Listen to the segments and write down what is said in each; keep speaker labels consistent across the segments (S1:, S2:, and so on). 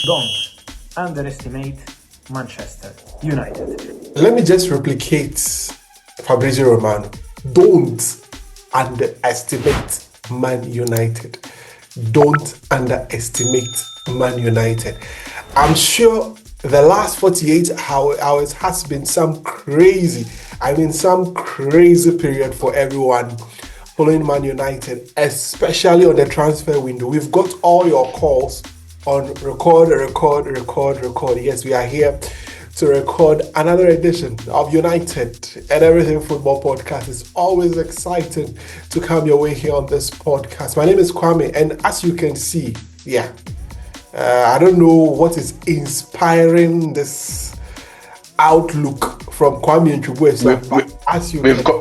S1: Don't underestimate Manchester United.
S2: Let me just replicate Fabrizio Romano. Don't underestimate Man United. Don't underestimate Man United. I'm sure the last 48 hours has been some crazy period for everyone following Man United, especially on the transfer window. We've got all your calls on record. Yes, we are here to record another edition of United and Everything Football Podcast. It's always exciting to come your way here on this podcast. My name is Kwame, and as you can see, I don't know what is inspiring this outlook from Kwame and Chubwe.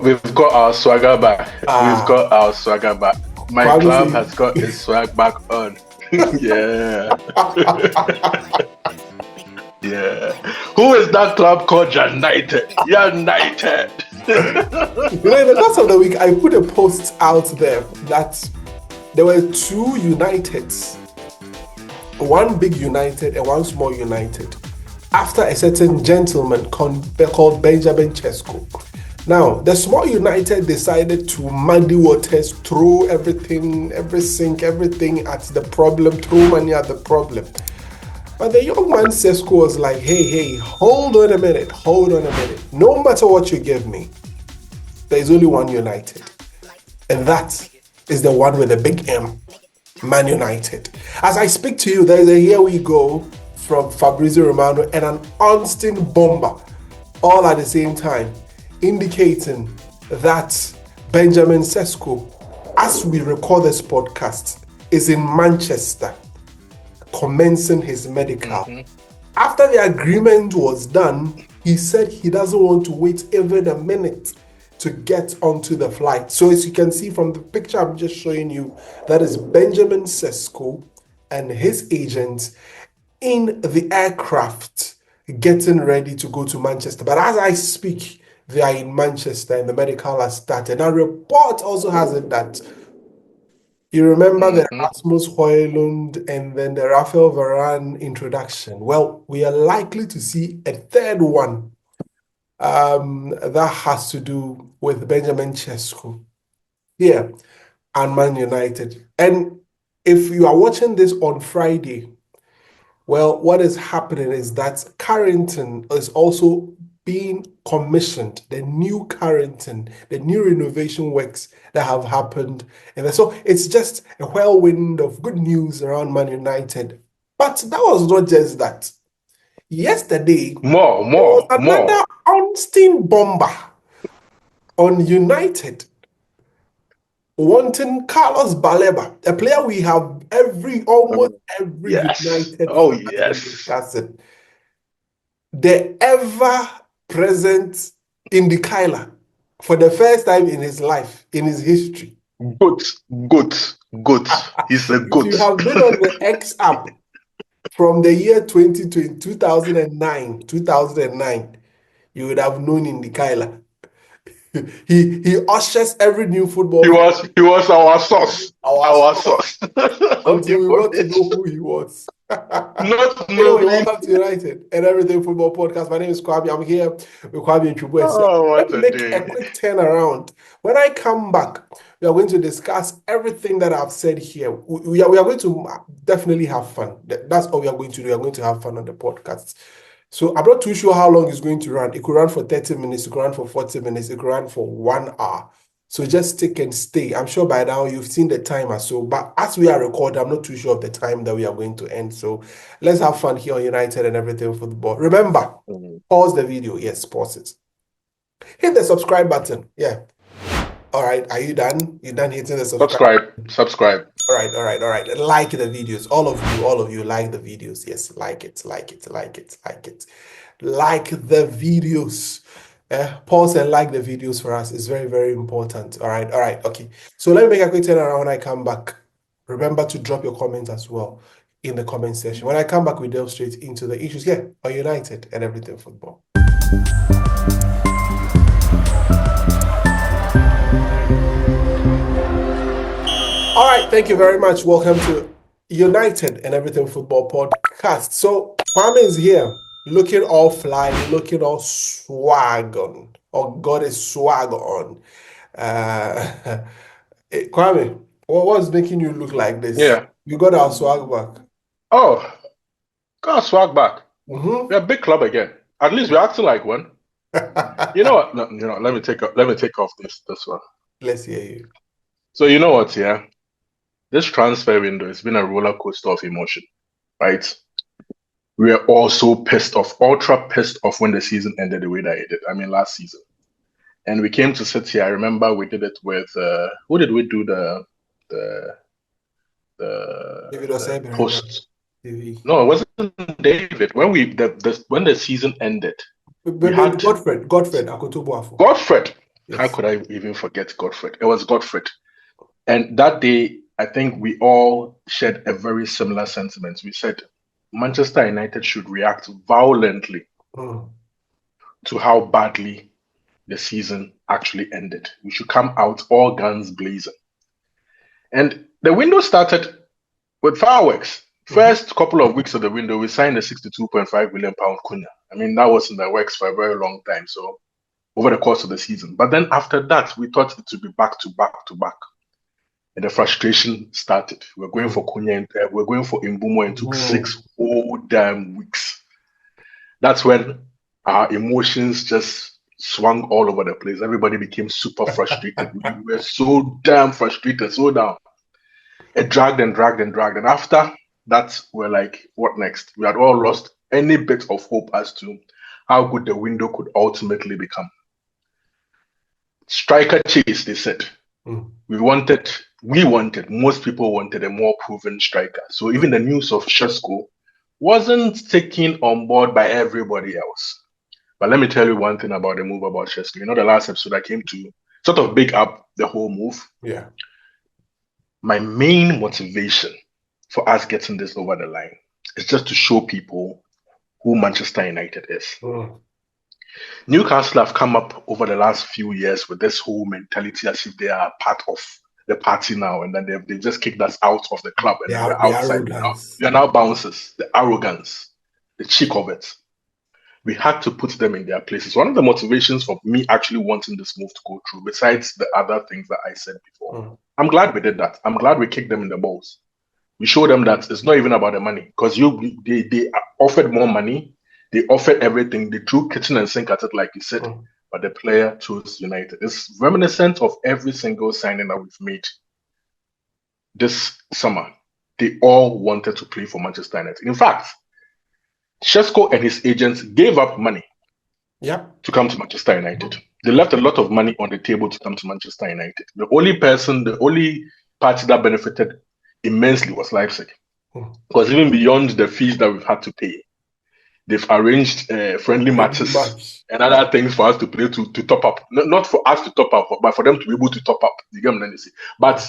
S3: We've got our swagger back. We've got our swagger back. My Kwame club has got its swag back on. Yeah. Yeah. Who is that club called United? United.
S2: In the course of the week, I put a post out there that there were two Uniteds, one big United and one small United, after a certain gentleman called Benjamin Sesko. Now, the small United decided to muddy waters, throw everything at the problem, throw money at the problem. But the young man Sesko was like, hey, hold on a minute. No matter what you give me, there is only one United. And that is the one with the big M, Man United. As I speak to you, there is a here we go from Fabrizio Romano and an Austin bomber, all at the same time, indicating that Benjamin Sesko, as we record this podcast, is in Manchester, commencing his medical. After the agreement was done, he said he doesn't want to wait even a minute to get onto the flight. So as you can see from the picture I'm just showing you, that is Benjamin Sesko and his agents in the aircraft getting ready to go to Manchester. But as I speak, they are in Manchester and the medical has started. Now, report also has it that you remember the Rasmus Højlund and then the Rafael Varane introduction. Well, we are likely to see a third one that has to do with Benjamin Sesko here and Man United. And if you are watching this on Friday, well, what is happening is that Carrington is also being commissioned, the new Carrington, the new renovation works that have happened. And so it's just a whirlwind of good news around Man United. But that was not just that. Yesterday, another Austin bomber on United wanting Carlos Baleba, a player we have almost every United.
S3: Oh, yes.
S2: Discussing. The ever-present Indicaila for the first time in his life, in his history.
S3: Goat. He's a goat.
S2: If you have been on the X app from the year 2009, you would have known Indicaila. He ushers every new football.
S3: He was our source. Our source.
S2: Until we got to know who he was. Welcome to United and Everything Football Podcast. My name is Kwame. I'm here with Kwame and Chubwe. Let's make a quick turnaround. When I come back, we are going to discuss everything that I've said here. We are going to definitely have fun. That's all we are going to do. We are going to have fun on the podcast. So I'm not too sure how long it's going to run. It could run for 30 minutes, it could run for 40 minutes, it could run for 1 hour. So just stick and stay. I'm sure by now you've seen the timer. So, but as we are recording, I'm not too sure of the time that we are going to end. So let's have fun here on United and Everything Football. Remember, pause the video. Yes, pause it. Hit the subscribe button. Yeah. All right. Are you done? You done hitting the
S3: subscribe? Subscribe.
S2: All right. Like the videos. All of you like the videos. Yes, like it. Like the videos. Pause and like the videos for us. It's very, very important. All right. Okay. So let me make a quick turnaround when I come back. Remember to drop your comments as well in the comment section. When I come back, we delve straight into the issues here on United and Everything Football. All right, thank you very much. Welcome to United and Everything Football Podcast. So Kwame is here, looking all fly, looking all swag on, or got a swag on. Kwame, what's making you look like this?
S3: Yeah.
S2: You got our swag back.
S3: Oh, got swag back.
S2: Mm-hmm.
S3: We're a big club again. At least we're acting like one. You know what? No, let me take off this one.
S2: Let's hear you.
S3: So you know what, yeah? This transfer window has been a roller coaster of emotion, right? We are all so pissed off, ultra pissed off when the season ended the way that it did. I mean, last season. And we came to City. I remember we did it with who did we do the post? No, it wasn't David. When when the season ended, we had
S2: Godfred Akotobuafo.
S3: Godfred.
S2: Yes.
S3: How could I even forget Godfred? It was Godfred. And that day, I think we all shared a very similar sentiment. We said Manchester United should react violently to how badly the season actually ended. We should come out all guns blazing. And the window started with fireworks. First couple of weeks of the window, we signed a £62.5 million Cunha. I mean, that was in the works for a very long time. So over the course of the season. But then after that, we thought it would be back to back to back. And the frustration started. We're going for Cunha, and we're going for Mbumo, and took 6 whole damn weeks. That's when our emotions just swung all over the place. Everybody became super frustrated. We were so damn frustrated, so down. It dragged and dragged and dragged. And after that, we're like, what next? We had all lost any bit of hope as to how good the window could ultimately become. Striker chase, they said. Most people wanted a more proven striker. So even the news of Sesko wasn't taken on board by everybody else. But let me tell you one thing about the move about Sesko. You know, the last episode I came to sort of big up the whole move.
S2: Yeah.
S3: My main motivation for us getting this over the line is just to show people who Manchester United is. Newcastle have come up over the last few years with this whole mentality as if they are part of the party now, and then they just kicked us out of the club and we're outside. We are now bouncers, the arrogance, the cheek of it. We had to put them in their places. One of the motivations for me actually wanting this move to go through, besides the other things that I said before, I'm glad we did that. I'm glad we kicked them in the balls. We showed them that it's not even about the money, because they offered more money. They offered everything. They threw kitchen and sink at it, like you said, but the player chose United. It's reminiscent of every single signing that we've made this summer. They all wanted to play for Manchester United. In fact, Sesko and his agents gave up money to come to Manchester United. They left a lot of money on the table to come to Manchester United. The only party that benefited immensely was Leipzig. Because even beyond the fees that we've had to pay, they've arranged friendly matches and other things for us to play to top up. Not for us to top up, but for them to be able to top up. You get what I'm saying? But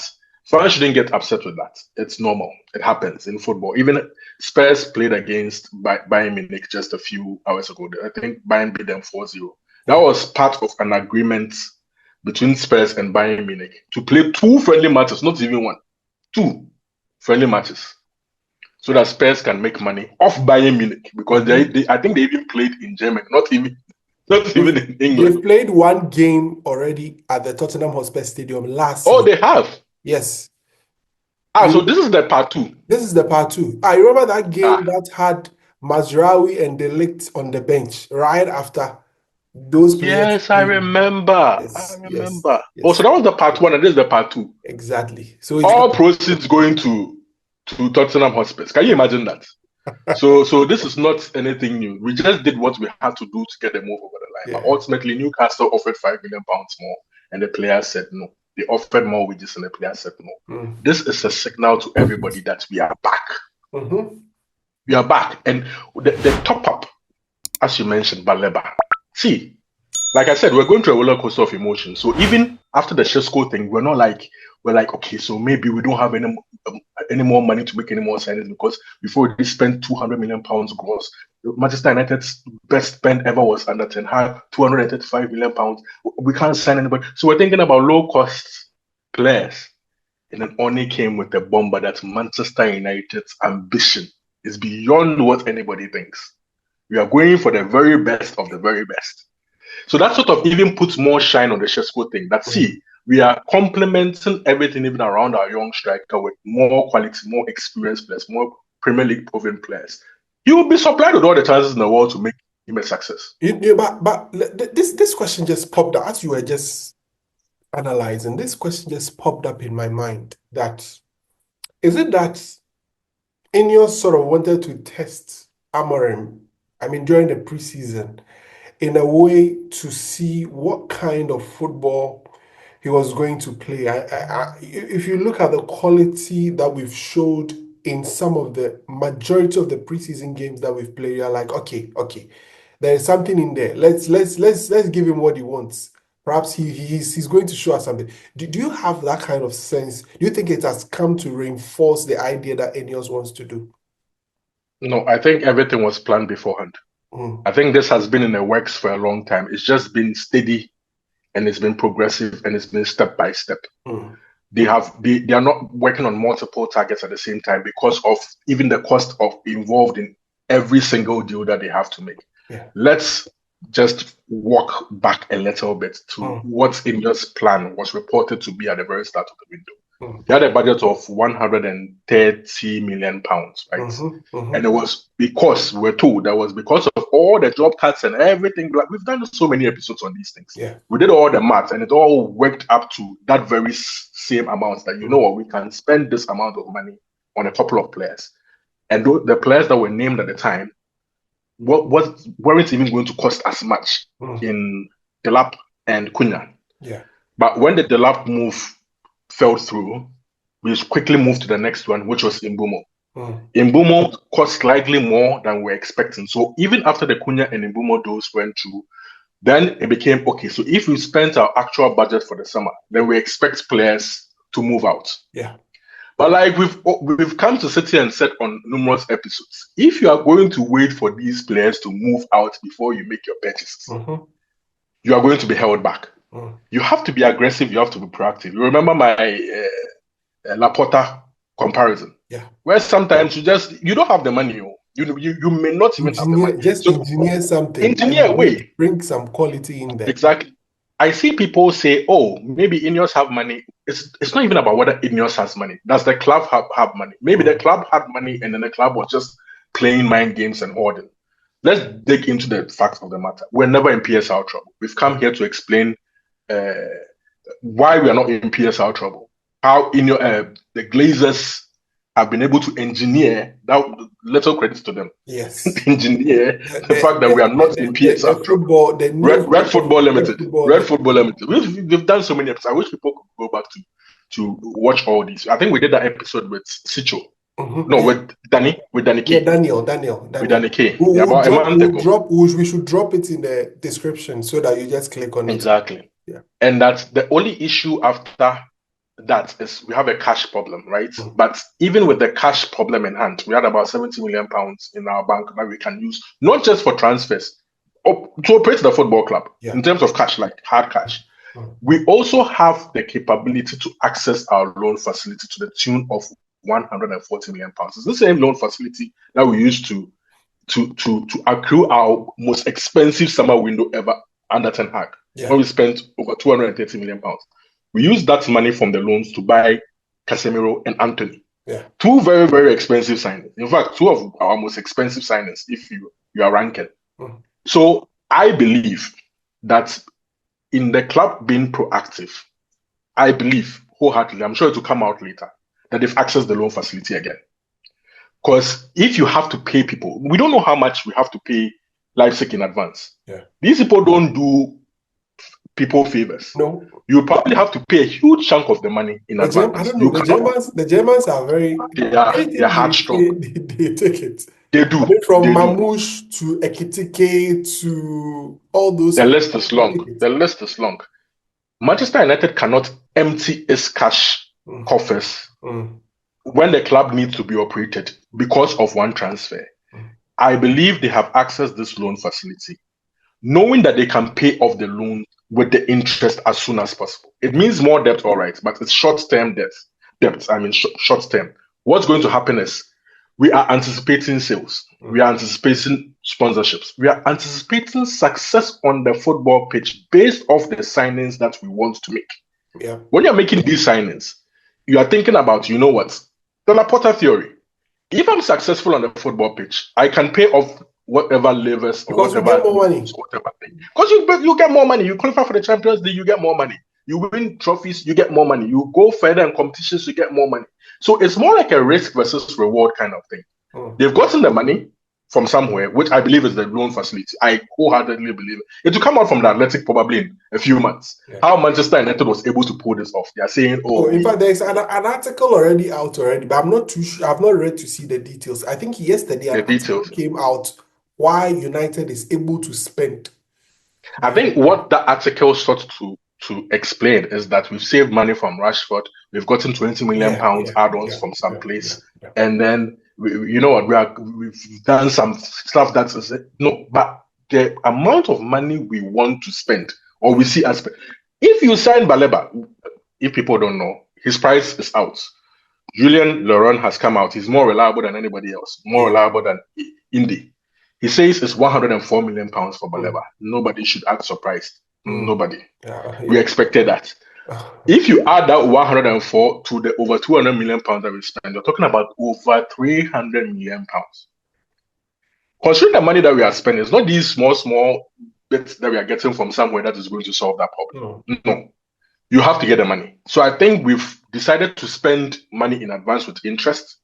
S3: France shouldn't get upset with that. It's normal. It happens in football. Even Spurs played against Bayern Munich just a few hours ago. I think Bayern beat them 4-0. That was part of an agreement between Spurs and Bayern Munich to play 2 friendly matches, not even 1. 2 friendly matches, so that Spurs can make money off Bayern Munich, because I think they even played in Germany, not even in England.
S2: They've played 1 game already at the Tottenham Hotspur Stadium last season.
S3: They have?
S2: Yes.
S3: So this is the part 2.
S2: This is the part 2. I remember that game that had Mazraoui and De Ligt on the bench right after those players.
S3: Yes, I remember.
S2: Yes.
S3: Oh, so that was the part 1 and this is the part 2.
S2: Exactly. So
S3: all proceeds going to Tottenham Hotspur. Can you imagine that? So this is not anything new. We just did what we had to do to get the move over the line. But ultimately, Newcastle offered £5 million more, and the players said no. They offered more wages, and the players said no. This is a signal to everybody that we are back. We are back, and the top up, as you mentioned, Baleba. See, like I said, we're going through a roller coaster of emotions. So even after the Sesko thing, we're like, okay, so maybe we don't have any more money to make any more signings, because before we spent £200 million gross. Manchester United's best spend ever was under Ten Hag, £235 million. We can't sign anybody. So we're thinking about low cost players. and then Oni came with a bomber that Manchester United's ambition is beyond what anybody thinks. We are going for the very best of the very best. So that sort of even puts more shine on the Sesko thing. That see, we are complementing everything even around our young striker with more quality, more experienced players, more Premier League proven players. He will be supplied with all the chances in the world to make him a success.
S2: But this question just popped up as you were just analyzing. This question just popped up in my mind. That is it that INEOS sort of wanted to test Amorim, I mean, during the preseason, in a way to see what kind of football he was going to play. If you look at the quality that we've showed in some of the majority of the preseason games that we've played, you're like, okay, there is something in there. Let's give him what he wants. Perhaps he's going to show us something. Do you have that kind of sense? Do you think it has come to reinforce the idea that INEOS wants to do?
S3: No, I think everything was planned beforehand. I think this has been in the works for a long time. It's just been steady and it's been progressive and it's been step by step. They are not working on multiple targets at the same time because of even the cost of involved in every single deal that they have to make. Let's just walk back a little bit to what INEOS plan was reported to be at the very start of the window. They had a budget of £130 million, right? And it was because we're told that was because of all the job cuts and everything. Like, we've done so many episodes on these things. We did all the math and it all worked up to that very same amount that, you know what, we can spend this amount of money on a couple of players. And the players that were named at the time weren't even going to cost as much in Delap and Cunha. But when the Delap move fell through, we quickly moved to the next one, which was Mbumo. Mbumo cost slightly more than we're expecting. So even after the Cunha and Mbumo deals went through, then it became okay. So if we spent our actual budget for the summer, then we expect players to move out. But like we've come to sit here and said on numerous episodes, if you are going to wait for these players to move out before you make your purchases, you are going to be held back. You have to be aggressive. You have to be proactive. You remember my Laporta comparison, where sometimes you don't have the money. You may not even have the money.
S2: Just engineer something.
S3: Engineer a way.
S2: Bring some quality in there.
S3: Exactly. I see people say, "Oh, maybe INEOS have money." It's not even about whether INEOS has money. Does the club have money? Maybe the club had money, and then the club was just playing mind games and hoarding. Let's dig into the facts of the matter. We're never in PSL trouble. We've come here to explain why we are not in PSL trouble. How the Glazers have been able to engineer that. Little credits to them. Engineer the fact that we are not in PSL trouble. Red Football Limited. Red Football Limited. We've done so many episodes. I wish people could go back to watch all these. I think we did that episode with Sicho. With Danny K.
S2: Daniel.
S3: With Danny K. About a month ago.
S2: We should drop it in the description so that you just click on it.
S3: Exactly. And that's the only issue after that is we have a cash problem, right? But even with the cash problem in hand, we had about £70 million in our bank that we can use, not just for transfers, to operate the football club in terms of cash, like hard cash. We also have the capability to access our loan facility to the tune of £140 million. It's the same loan facility that we used to accrue our most expensive summer window ever under Ten Hag, when we spent over £230 million. We used that money from the loans to buy Casemiro and Anthony. Two very, very expensive signings. In fact, two of our most expensive signings, if you are ranking. So I believe that in the club being proactive, I believe wholeheartedly, I'm sure it will come out later, that they've accessed the loan facility again. Because if you have to pay people, we don't know how much we have to pay Leipzig in advance. These people don't do people favors.
S2: No,
S3: you probably have to pay a huge chunk of the money in advance.
S2: I don't know. The Germans are very.
S3: They're hard strong.
S2: They take it.
S3: They do.
S2: From Mamouche to Ekitike to all those.
S3: The list is long. Manchester United cannot empty its cash coffers when the club needs to be operated because of one transfer. I believe they have accessed this loan facility, knowing that they can pay off the loan with the interest as soon as possible. It means more debt, all right, but it's short-term debt. depth, I mean short term, what's going to happen is we are anticipating sales. We are anticipating sponsorships. We are anticipating success on the football pitch based off the signings that we want to make.
S2: Yeah.
S3: When you're making these signings, you are thinking about, you know what? The Laporta theory. If I'm successful on the football pitch, I can pay off whatever levers or
S2: because
S3: whatever.
S2: You get more money.
S3: Because you get more money. You qualify for the Champions League, you get more money. You win trophies, you get more money. You go further in competitions, you get more money. So it's more like a risk versus reward kind of thing. They've gotten the money from somewhere, which I believe is the loan facility. I wholeheartedly believe it. It will come out from the Athletic probably in a few months. Yeah. How Manchester United was able to pull this off. They are saying,
S2: in fact, there's an article already out already, but I'm not too sure. I've not read to see the details. I think yesterday an article came out why United is able to spend.
S3: I think what that article sought to explain is that we've saved money from Rashford. We've gotten £20 million add-ons from some place. And then, you know what, we've done some stuff that is, no, but the amount of money we want to spend, or we see as, if you sign Baleba, if people don't know, his price is out. Julian Laurent has come out. He's more reliable than anybody else, more reliable than Indy. He says it's £104 million for Baleba. Nobody should act surprised. Nobody. We expected that. If you add that 104 to the over 200 million pounds that we spend, you're talking about over 300 million pounds. Considering the money that we are spending, it's not these small bits that we are getting from somewhere that is going to solve that problem. No. You have to get the money. So I think we've decided to spend money in advance with interest,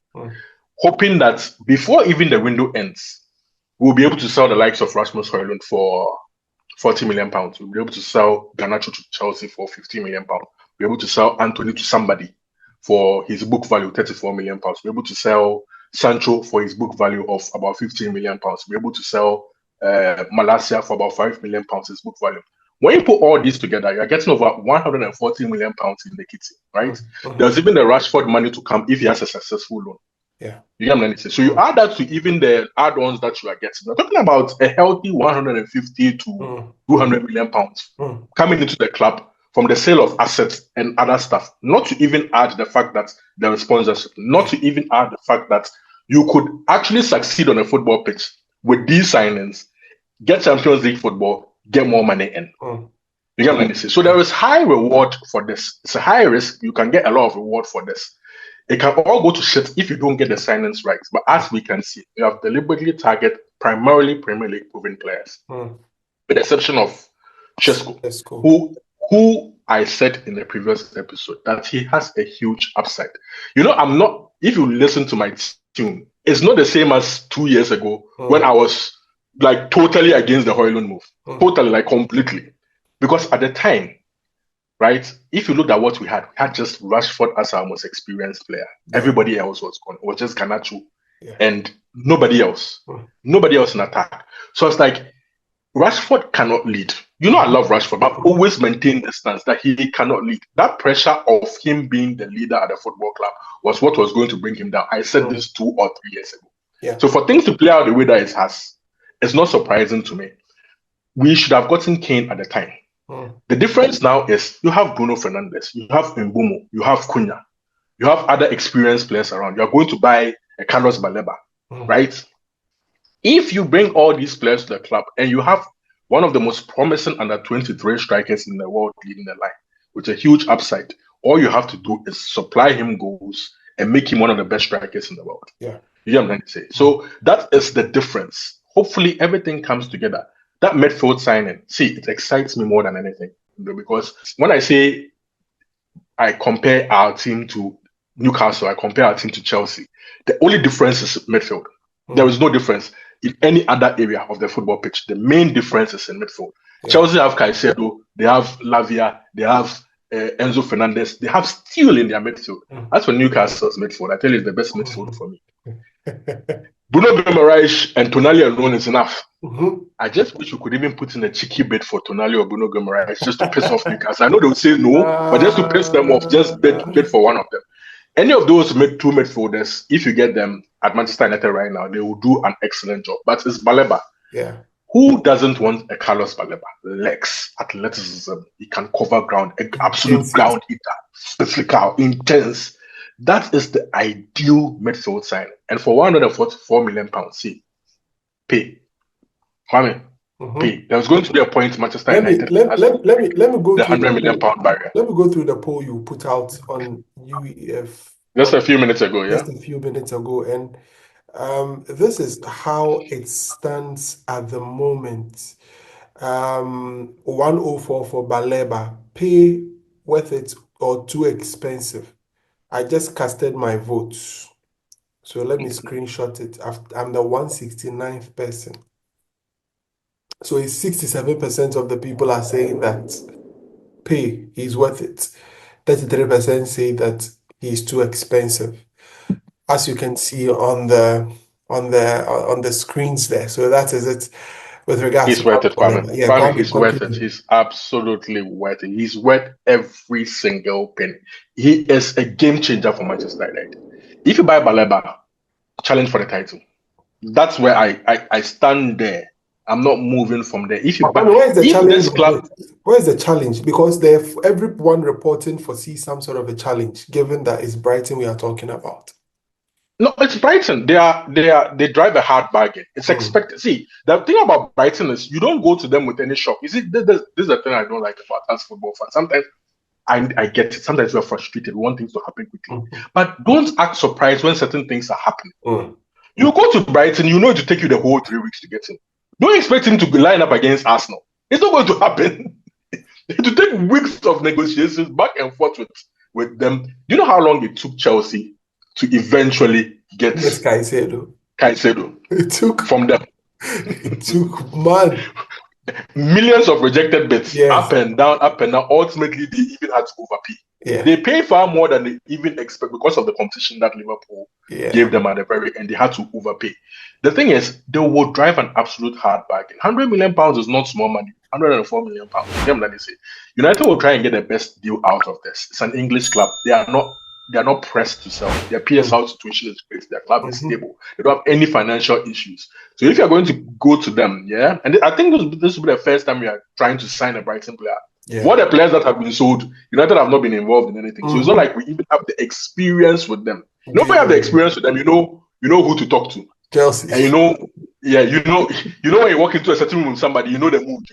S3: hoping that before even the window ends, we'll be able to sell the likes of Rasmus Højlund for £40 million. We'll be able to sell Garnacho to Chelsea for £50 million. We'll be able to sell Anthony to somebody for his book value, £34 million. We'll be able to sell Sancho for his book value of about £15 million. We'll be able to sell Malacia for about £5 million, his book value. When you put all these together, you're getting over £140 million in the kitty, right? There's even the Rashford money to come if he has a successful loan.
S2: Yeah.
S3: You get what I'm saying? So you add that to even the add-ons that you are getting. We're talking about a healthy 150 to 200 million pounds coming into the club from the sale of assets and other stuff. Not to even add the fact that there is sponsorship. Not to even add the fact that you could actually succeed on a football pitch with these signings, get Champions League football, get more money in. You get what I'm saying? So there is high reward for this. It's a high risk. You can get a lot of reward for this. It can all go to shit if you don't get the signings right. But as we can see, we have deliberately targeted primarily Premier League proven players, with the exception of Sesko, who I said in the previous episode that he has a huge upside. You know, if you listen to my tune, it's not the same as 2 years ago when I was like totally against the Højlund move. Totally, like completely. Because at the time, right? If you look at what we had just Rashford as our most experienced player. Everybody else was gone. It was just Garnacho and nobody else. Nobody else in attack. So it's like Rashford cannot lead. You know, I love Rashford, but I've always maintained the stance that he cannot lead. That pressure of him being the leader at the football club was what was going to bring him down. I said this 2 or 3 years ago.
S2: Yeah.
S3: So for things to play out the way that it has, it's not surprising to me. We should have gotten Kane at the time. The difference now is you have Bruno Fernandes, you have Mbeumo, you have Cunha, you have other experienced players around. You're going to buy a Carlos Baleba, right? If you bring all these players to the club and you have one of the most promising under 23 strikers in the world leading the line with a huge upside, all you have to do is supply him goals and make him one of the best strikers in the world.
S2: Yeah.
S3: You know what I'm trying to say? So that is the difference. Hopefully everything comes together. That midfield signing, see, it excites me more than anything. Because when I say I compare our team to Newcastle, I compare our team to Chelsea, the only difference is midfield. There is no difference in any other area of the football pitch. The main difference is in midfield. Chelsea have Caicedo, they have Lavia, they have Enzo Fernandez, they have Steele in their midfield. As for Newcastle's midfield, I tell you, it's the best midfield for me. Bruno Guimaraes and Tonali alone is enough. I just wish we could even put in a cheeky bid for Tonali or Bruno Guimaraes just to piss off Newcastle. I know they'll say no, but just to piss them off, just bid for one of them. Any of those two midfielders, if you get them at Manchester United right now, they will do an excellent job. But it's Baleba.
S2: Yeah.
S3: Who doesn't want a Carlos Baleba? Legs, athleticism, he can cover ground, absolute ground eater, physical, intense. That is the ideal midfield sign. And for £144 million, see, pay. Kwame, pay. There's going to be a point Manchester United
S2: let me go
S3: the
S2: through
S3: £100 million barrier.
S2: Let me go through the poll you put out on UEF
S3: just a few minutes ago, yeah?
S2: Just a few minutes ago. And this is how it stands at the moment. 104 for Baleba. Pay worth it or too expensive? I just casted my votes. So let me screenshot it. I'm the 169th person. So it's 67% of the people are saying that pay, he's worth it. 33% say that he's too expensive, as you can see on the screens there. So that is it with regards
S3: he's
S2: to
S3: worth it, Kwame.
S2: Yeah,
S3: Kwame, he's worth it. He's absolutely worth it. He's worth every single penny. He is a game changer for Manchester United. If you buy Baleba, challenge for the title. That's where I stand there. I'm not moving from there. If you buy,
S2: where's the challenge? Where's the challenge? Because everyone reporting foresees some sort of a challenge, given that it's Brighton we are talking about.
S3: No, it's Brighton. They drive a hard bargain. It's expected. See, the thing about Brighton is you don't go to them with any shock. You see, this is the thing I don't like about us football fans. Sometimes I get it. Sometimes we're frustrated. We want things to happen quickly. But don't act surprised when certain things are happening. You go to Brighton, you know it will take you the whole 3 weeks to get in. Don't expect him to line up against Arsenal. It's not going to happen. It will take weeks of negotiations back and forth with them. Do you know how long it took Chelsea to eventually get
S2: Caicedo?
S3: It took from them.
S2: It took
S3: millions of rejected bids, up and down. Ultimately, they even had to overpay. They pay far more than they even expect because of the competition that Liverpool gave them at the very end. They had to overpay. The thing is, they will drive an absolute hard bargain. £100 million is not small money. £104 million. Them that they say. United will try and get the best deal out of this. It's an English club. They are not pressed to sell. Their PSL situation is great. Their club is stable. They don't have any financial issues. So if you're going to go to them, and I think this will be the first time we are trying to sign a Brighton player. What the players that have been sold, United have not been involved in anything. So it's not like we even have the experience with them. Nobody have the experience with them. You know who to talk to.
S2: Chelsea.
S3: And you know when you walk into a certain room with somebody, you know the mood.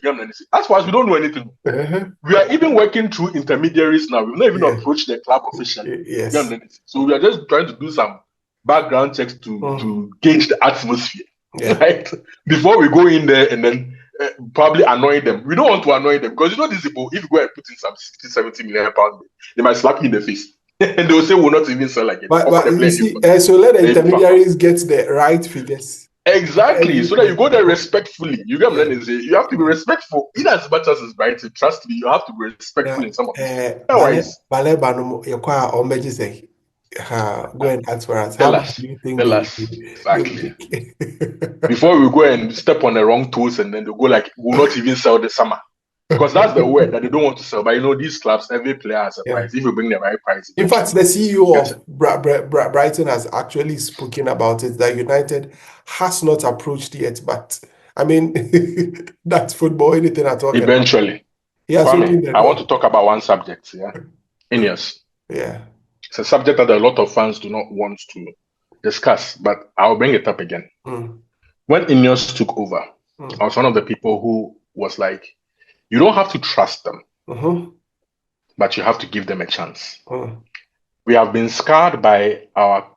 S3: As far as we don't know anything, we are even working through intermediaries now. We've not even approached the club officially. So we are just trying to do some background checks to gauge the atmosphere, right? Before we go in there and then probably annoy them. We don't want to annoy them because these people, if you go and put in some 60, 70 million pounds, they might slap you in the face. And they will say we'll not even sell again.
S2: But you see, so let the intermediaries get the right figures.
S3: Exactly. So that you go there respectfully. You get what I'm saying? You have to be respectful. In as much as it's Brighton, trust me, you have to be respectful in some of this. Otherwise,
S2: go and ask for us.
S3: Tell us. Exactly. Before we go and step on the wrong toes and then they go like, we'll not even sell this summer. Because that's the word that they don't want to sell. But these clubs, every player has a price. If you bring the right price.
S2: In fact, the CEO of Brighton has actually spoken about it, that United has not approached yet. But, I mean, that's football, anything at all.
S3: Eventually. Kwame, I want to talk about one subject. INEOS. It's a subject that a lot of fans do not want to discuss, but I'll bring it up again. When INEOS took over, I was one of the people who was like, you don't have to trust them, but you have to give them a chance. We have been scarred by our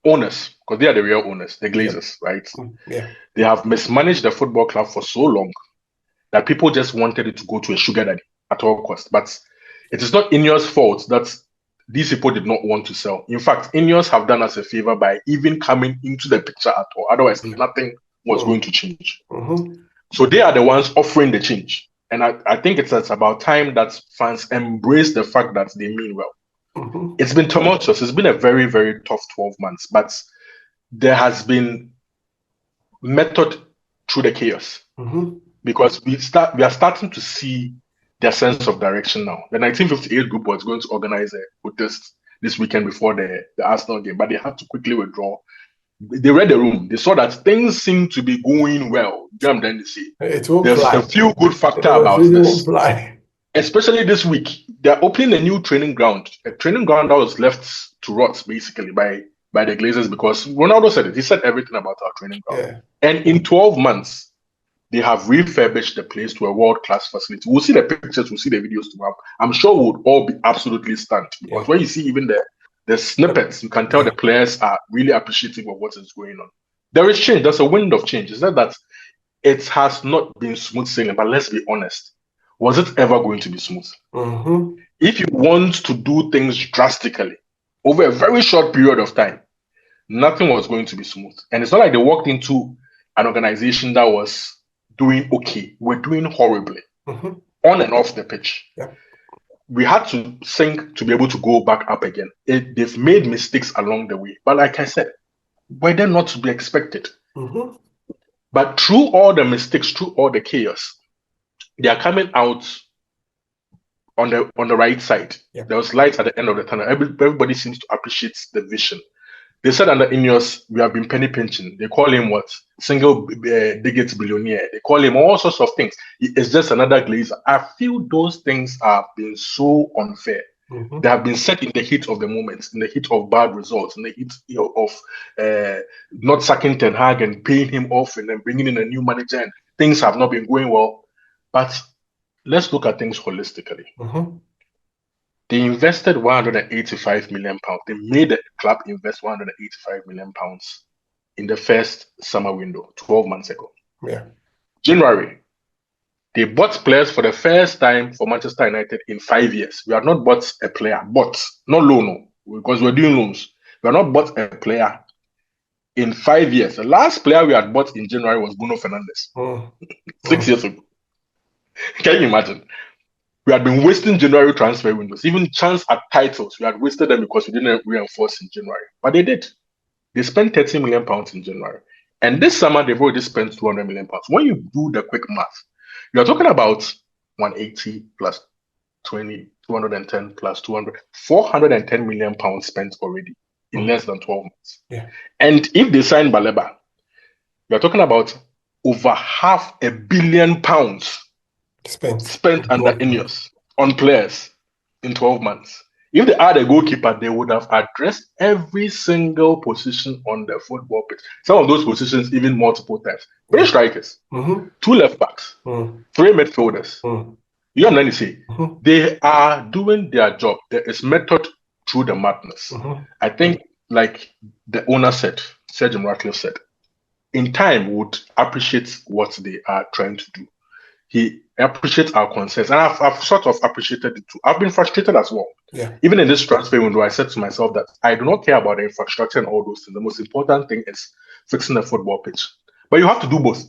S3: owners, because they are the real owners, the Glazers, right? They have mismanaged the football club for so long that people just wanted it to go to a sugar daddy at all costs. But it is not INEOS' fault that these people did not want to sell. In fact, INEOS have done us a favor by even coming into the picture at all. Otherwise, nothing was going to change. So they are the ones offering the change. And I think it's about time that fans embrace the fact that they mean well. It's been tumultuous. It's been a very, very tough 12 months. But there has been method through the chaos. Because we are starting to see their sense of direction now. The 1958 group was going to organize a protest this weekend before the Arsenal game, but they had to quickly withdraw. They read the room. They saw that things seem to be going well. Then they say there's a few good factor about this. Especially this week, they're opening a new training ground. A training ground that was left to rot basically by the Glazers, because Ronaldo said it. He said everything about our training ground. Yeah. And in 12 months, they have refurbished the place to a world-class facility. We'll see the pictures, we'll see the videos tomorrow. I'm sure we'll all be absolutely stunned, because when you see even the snippets, you can tell the players are really appreciative of what is going on. There is change. There's a wind of change. It's not that it has not been smooth sailing, but let's be honest. Was it ever going to be smooth?
S2: Mm-hmm.
S3: If you want to do things drastically over a very short period of time, nothing was going to be smooth. And it's not like they walked into an organization that was doing okay. We're doing horribly on and off the pitch.
S2: Yeah.
S3: We had to sink to be able to go back up again. They've made mistakes along the way. But like I said, were they not to be expected?
S2: Mm-hmm.
S3: But through all the mistakes, through all the chaos, they are coming out on the right side. Yeah. There was light at the end of the tunnel. Everybody seems to appreciate the vision. They said under INEOS, we have been penny pinching. They call him what? Single digit billionaire. They call him all sorts of things. It's just another Glazer. I feel those things have been so unfair.
S2: Mm-hmm.
S3: They have been set in the heat of the moment, in the heat of bad results, in the heat of not sacking Ten Hag and paying him off and then bringing in a new manager, and things have not been going well. But let's look at things holistically.
S2: Mm-hmm.
S3: They invested £185 million. They made the club invest £185 million in the first summer window, 12 months ago.
S2: Yeah.
S3: January, they bought players for the first time for Manchester United in 5 years. We have not bought a player, not loan, because we're doing loans. We have not bought a player in 5 years. The last player we had bought in January was Bruno Fernandes. 6 years ago. Can you imagine? We had been wasting January transfer windows. Even chance at titles, we had wasted them because we didn't reinforce in January. But they did. They spent £30 million in January. And this summer, they've already spent £200 million. When you do the quick math, you're talking about 180 plus 20, 210 plus 200, £410 million spent already in less than 12 months.
S2: Yeah.
S3: And if they sign Baleba, you're talking about over £500 million spent under INEOS on players in 12 months. If they add a goalkeeper, they would have addressed every single position on the football pitch. Some of those positions even multiple times. 3 strikers, 2 left backs, 3 midfielders. You understand? You see, they are doing their job. There is method through the madness. I think, like the owner said, Sir Jim Ratcliffe said, in time, we would appreciate what they are trying to do. He appreciates our concerns, and I've sort of appreciated it too. I've been frustrated as well.
S2: Yeah.
S3: Even in this transfer window, I said to myself that I do not care about the infrastructure and all those things. The most important thing is fixing the football pitch. But you have to do both.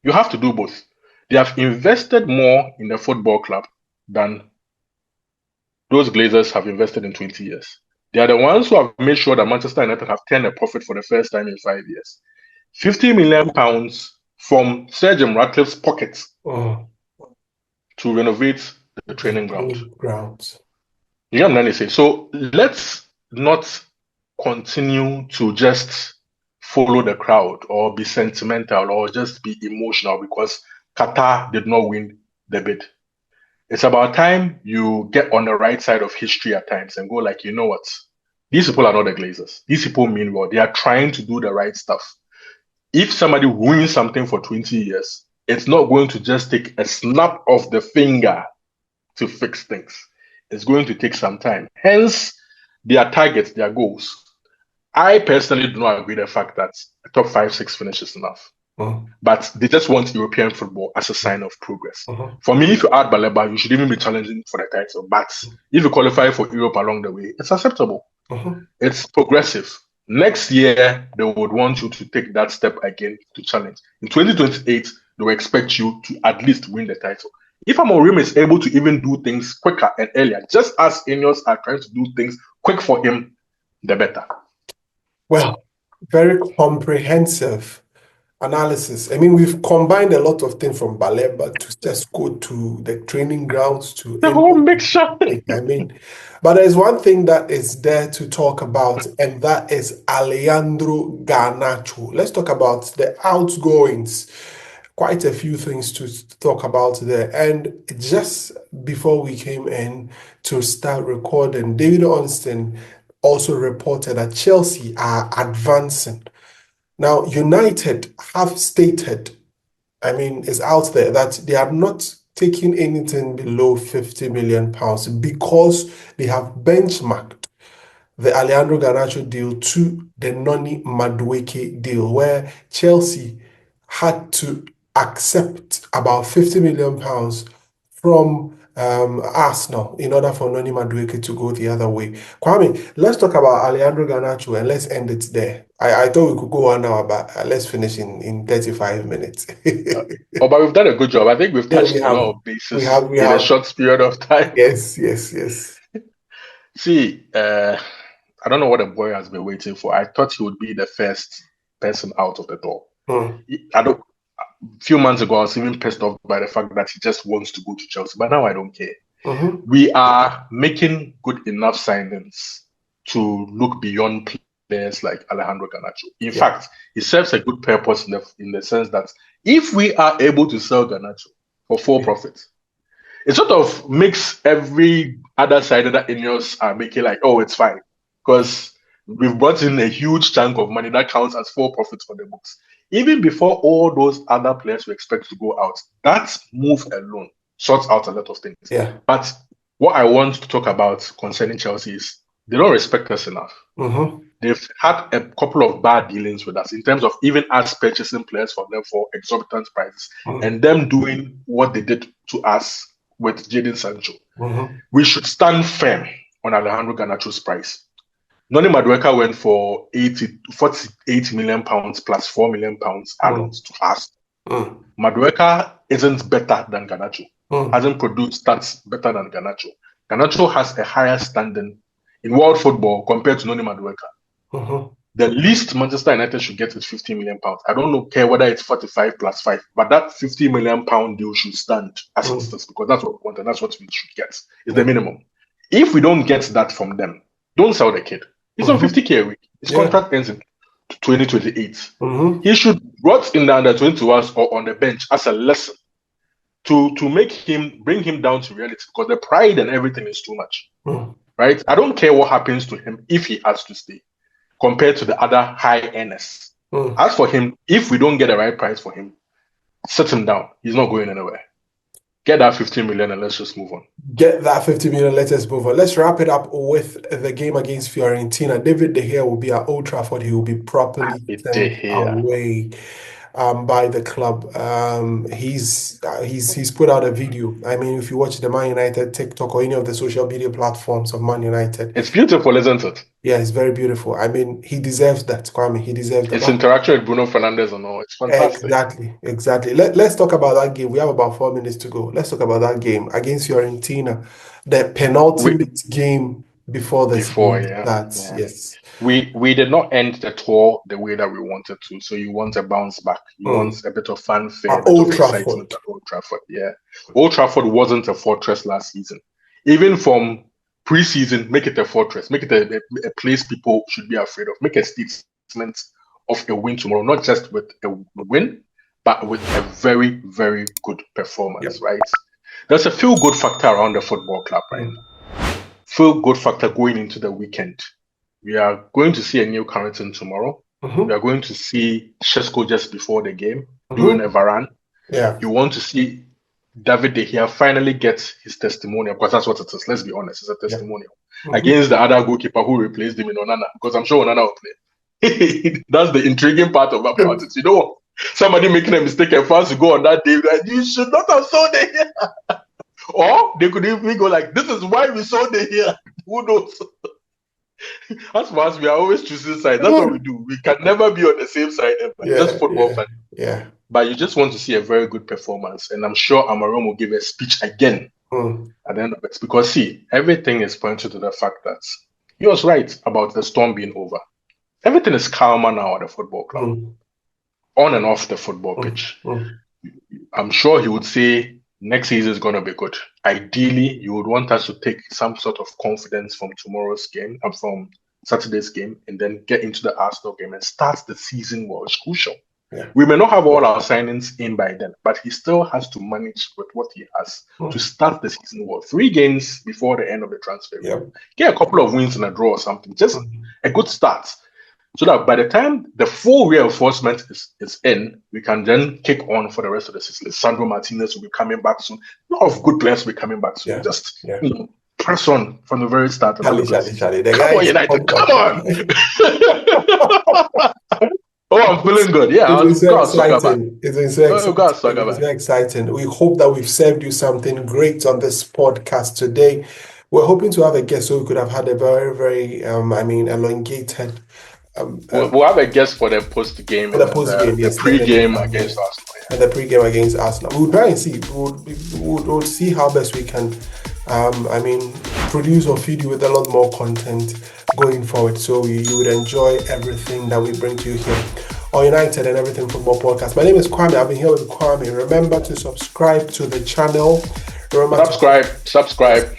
S3: You have to do both. They have invested more in the football club than those Glazers have invested in 20 years. They are the ones who have made sure that Manchester United have turned a profit for the first time in 5 years. £50 million from Sir Jim Ratcliffe's pockets to renovate the training grounds. You know what I'm saying? So let's not continue to just follow the crowd or be sentimental or just be emotional because Qatar did not win the bid. It's about time you get on the right side of history at times and go like, you know what? These people are not the Glazers. These people mean well. They are trying to do the right stuff. If somebody ruins something for 20 years, it's not going to just take a snap of the finger to fix things. It's going to take some time. Hence, their targets, their goals. I personally do not agree with the fact that a top 5-6 finish is enough. But they just want European football as a sign of progress. For me, if you add Baleba, you should even be challenging for the title. But if you qualify for Europe along the way, it's acceptable. It's progressive. Next year, they would want you to take that step again to challenge. In 2028, they will expect you to at least win the title. If Amorim is able to even do things quicker and earlier, just as INEOS are trying to do things quick for him, the better.
S2: Well, very comprehensive analysis. I mean, we've combined a lot of things from Baleba to Sesko to the training grounds to
S3: the whole mixture.
S2: I mean, but there's one thing that is there to talk about, and that is Alejandro Garnacho. Let's talk about the outgoings. quite a few things to talk about there. And just before we came in to start recording, David Onston also reported that Chelsea are advancing. Now, United have stated, I mean, it's out there that they are not taking anything below £50 million because they have benchmarked the Alejandro Garnacho deal to the Noni Madueke deal, where Chelsea had to accept about £50 million from Arsenal in order for Noni Madueke to go the other way. Kwame, let's talk about Alejandro Garnacho and let's end it there. I thought we could go 1 hour, but let's finish in 35 minutes.
S3: But we've done a good job. I think we've touched a lot of bases in a short period of time.
S2: Yes.
S3: See, I don't know what the boy has been waiting for. I thought he would be the first person out of the door. A few months ago, I was even pissed off by the fact that he just wants to go to Chelsea. But now I don't care. We are making good enough signings to look beyond players like Alejandro Garnacho. In fact, he serves a good purpose in the sense that if we are able to sell Garnacho for full profit, it sort of makes every other side that INEOS are making like, oh, it's fine. Because we've brought in a huge chunk of money that counts as full profits for the books. Even before all those other players we expect to go out, that move alone sorts out a lot of things. But what I want to talk about concerning Chelsea is they don't respect us enough. They've had a couple of bad dealings with us in terms of even us purchasing players for them for exorbitant prices and them doing what they did to us with Jadon Sancho. We should stand firm on Alejandro Garnacho's price. Noni Madueke went for £48 million plus £4 million add-ons to us. Madueke isn't better than Garnacho. Hasn't produced stats better than Garnacho. Garnacho has a higher standing in world football compared to Noni Madueke. The least Manchester United should get is £50 million. I don't care whether it's 45 plus 5, but that £50 million deal should stand as it is because that's what we want and that's what we should get. It's the minimum. If we don't get that from them, don't sell the kid. He's on 50k a week. His contract ends in 2028. He should rot in the under 21s or on the bench as a lesson to bring him down to reality because the pride and everything is too much. Right? I don't care what happens to him if he has to stay compared to the other high earners. As for him, if we don't get the right price for him, sit him down. He's not going anywhere. Get that 15 million and let's just move on.
S2: Get that 50 million, let us move on. Let's wrap it up with the game against Fiorentina. David De Gea will be at Old Trafford. He will be properly sent away by the club. He's put out a video. I mean, if you watch the Man United TikTok or any of the social media platforms of Man United.
S3: It's beautiful, isn't it?
S2: Yeah, it's very beautiful. I mean, he deserves that, Kwame. He deserves that.
S3: It's interaction with Bruno Fernandes and all. It's fantastic.
S2: Exactly. Let's talk about that game. We have about 4 minutes to go. Let's talk about that game against Fiorentina. The penultimate game before the season starts. Yes.
S3: We did not end the tour the way that we wanted to. So you want a bounce back. You want a bit of fanfare,
S2: Old Trafford.
S3: At Old Trafford. Yeah. Old Trafford wasn't a fortress last season. Even from pre-season, make it a fortress. Make it a place people should be afraid of. Make a statement of a win tomorrow, not just with a win, but with a very, very good performance, right? There's a feel-good factor around the football club, right? Feel-good factor going into the weekend. We are going to see a new Carrington tomorrow. We are going to see Sesko just before the game, doing a Varane. You want to see David De Gea finally gets his testimonial, because that's what it is. Let's be honest, it's a testimonial against the other goalkeeper who replaced him in Onana, because I'm sure Onana will play. That's the intriguing part about it. You know what? Somebody making a mistake and fans to go on that day, like, you should not have sold De Gea. Or they could even go like, this is why we sold De Gea. Who knows? As for us, we are always choosing sides. That's what we do. We can never be on the same side ever. Just football fan. But you just want to see a very good performance. And I'm sure Amarom will give a speech again at the end of it. Because, see, everything is pointing to the fact that he was right about the storm being over. Everything is calmer now at the football club. On and off the football pitch. I'm sure he would say next season is going to be good. Ideally, you would want us to take some sort of confidence from tomorrow's game and from Saturday's game and then get into the Arsenal game and start the season well. It's crucial.
S2: Yeah.
S3: We may not have all our signings in by then, but he still has to manage with what he has to start the season well. 3 games before the end of the transfer. Get a couple of wins and a draw or something. Just a good start. So that by the time the full reinforcement is in, we can then kick on for the rest of the season. Sandro Martinez will be coming back soon. A lot of good players will be coming back soon. Press on from the very start.
S2: Charlie.
S3: Come on, United. Come on. Oh, I'm feeling good. Yeah,
S2: it's so exciting. It's very exciting. We hope that we've served you something great on this podcast today. We're hoping to have a guest, so we could have had a very, very, elongated.
S3: We'll have a guest for the post game.
S2: For the post game,
S3: yes. The pre-game against Arsenal.
S2: And the pre-game against Arsenal. We'll try and see. We'll see how best we can. Produce or feed you with a lot more content going forward, so you would enjoy everything that we bring to you here on United and Everything Football Podcast. My name is Kwame. I've been here with Kwame. Remember to subscribe to the channel. Subscribe.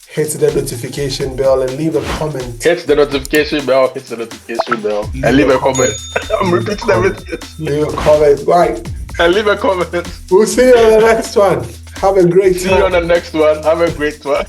S2: Hit the notification bell and leave a comment.
S3: Hit the notification bell. And leave a comment. I'm repeating everything.
S2: Leave a comment. Right.
S3: And leave a comment.
S2: We'll see you on the next one. Have a great time.
S3: See you on the next one. Have a great one.